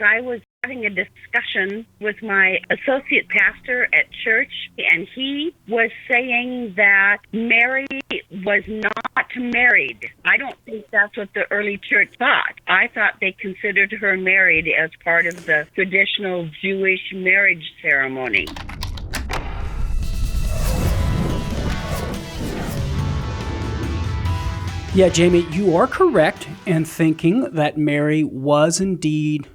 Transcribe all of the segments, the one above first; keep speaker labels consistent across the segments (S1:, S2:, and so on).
S1: I was having a discussion with my associate pastor at church, and he was saying that Mary was not married. I don't think that's what the early church thought. I thought they considered her married as part of the traditional Jewish marriage ceremony.
S2: Yeah, Jamie, you are correct in thinking that Mary was indeed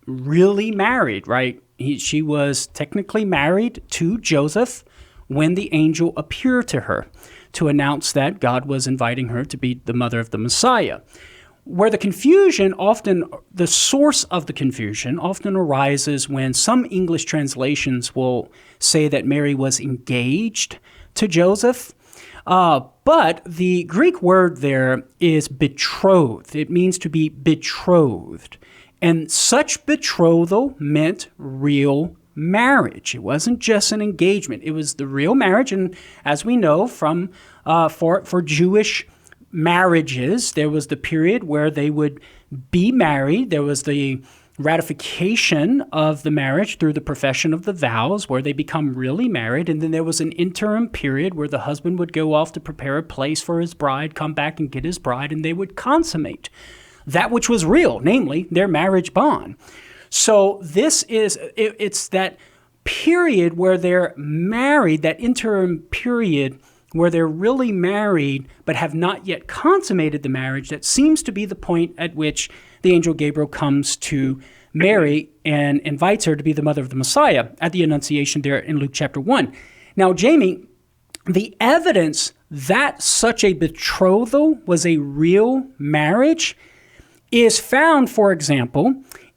S2: really married, right? She was technically married to Joseph when the angel appeared to her to announce that God was inviting her to be the mother of the Messiah. Where the source of the confusion often arises when some English translations will say that Mary was engaged to Joseph. But the Greek word there is betrothed. It means to be betrothed. And such betrothal meant real marriage. It wasn't just an engagement. It was the real marriage. And as we know from for Jewish marriages, there was the period where they would be married. There was the ratification of the marriage through the profession of the vows, where they become really married. And then there was an interim period where the husband would go off to prepare a place for his bride, come back and get his bride, and they would consummate that which was real, namely their marriage bond. So it's that period where they're married, that interim period where they're really married but have not yet consummated the marriage, that seems to be the point at which the angel Gabriel comes to Mary and invites her to be the mother of the Messiah at the Annunciation there in Luke chapter 1. Now, Jamie, the evidence that such a betrothal was a real marriage is found, for example,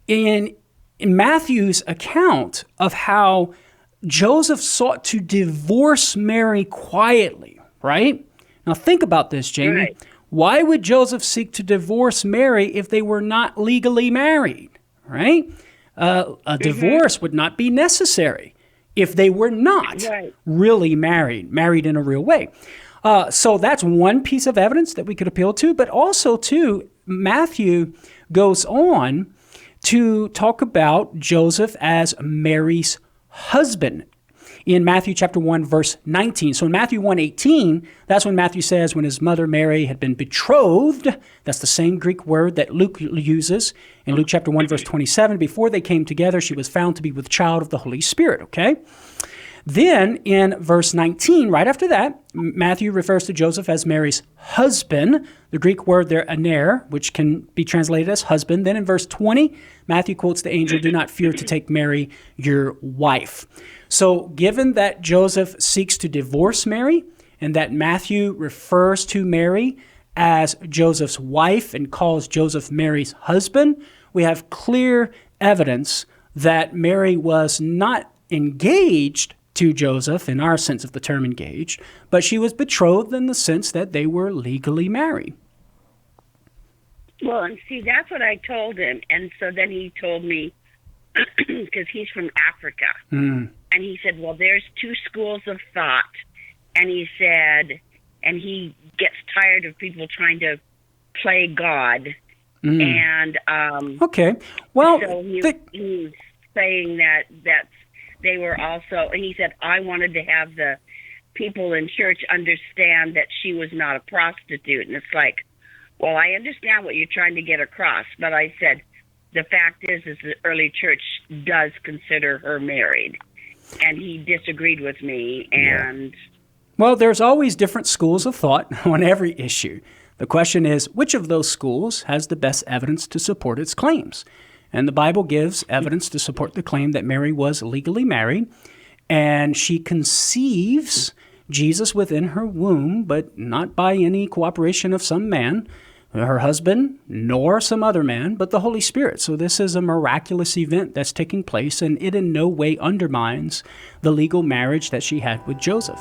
S2: in Matthew's account of how Joseph sought to divorce Mary quietly, right? Now think about this, Jamie.
S1: Right.
S2: Why would Joseph seek to divorce Mary if they were not legally married, right? A divorce would not be necessary if they were not really married in a real way. So that's one piece of evidence that we could appeal to, but also, too, Matthew goes on to talk about Joseph as Mary's husband in Matthew chapter 1, verse 19. So in Matthew 1:18, that's when Matthew says when his mother Mary had been betrothed. That's the same Greek word that Luke uses in Luke chapter 1, verse 27. Before they came together, she was found to be with child of the Holy Spirit, okay? Then in verse 19, right after that, Matthew refers to Joseph as Mary's husband, the Greek word there, aner, which can be translated as husband. Then in verse 20, Matthew quotes the angel, "Do not fear to take Mary, your wife." So given that Joseph seeks to divorce Mary and that Matthew refers to Mary as Joseph's wife and calls Joseph Mary's husband, we have clear evidence that Mary was not engaged to Joseph in our sense of the term engaged, but she was betrothed in the sense that they were legally married.
S1: Well, and see, that's what I told him. And so then he told me, because he's from Africa, and he said, well, there's two schools of thought. And he said, and he gets tired of people trying to play God. And
S2: okay, well,
S1: so he was saying that they were also, and he said, I wanted to have the people in church understand that she was not a prostitute. And it's like, well, I understand what you're trying to get across, but I said, the fact is the early church does consider her married. And he disagreed with me. And
S2: well, there's always different schools of thought on every issue. The question is, which of those schools has the best evidence to support its claims? And the Bible gives evidence to support the claim that Mary was legally married, and she conceives Jesus within her womb, but not by any cooperation of some man, her husband, nor some other man, but the Holy Spirit. So this is a miraculous event that's taking place, and it in no way undermines the legal marriage that she had with Joseph.